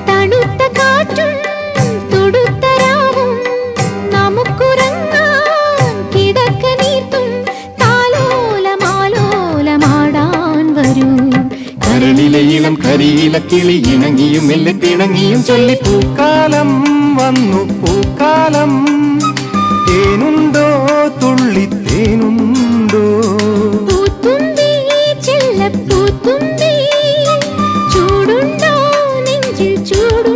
തണുത്ത കാറ്റും തുടുത്ത രാവും നമുക്കുറങ്ങാൻ കിടക്ക നീർത്തും താലോലമാലോലമാടാൻ വരൂ. കരളിലെ ഇളം കരിയില കിളി ഇണങ്ങിയും മെല്ലെ പിണങ്ങിയും ചൊല്ലി പൂക്കാലം വന്നു പൂക്കാലം. തേനുണ്ടോ തുള്ളിത്തേനുണ്ടോ പൂത്തുമ്പി ചെല്ലപ്പൂത്തുമ്പി ചൂടുണ്ടോ നെഞ്ചിൽ ചൂടു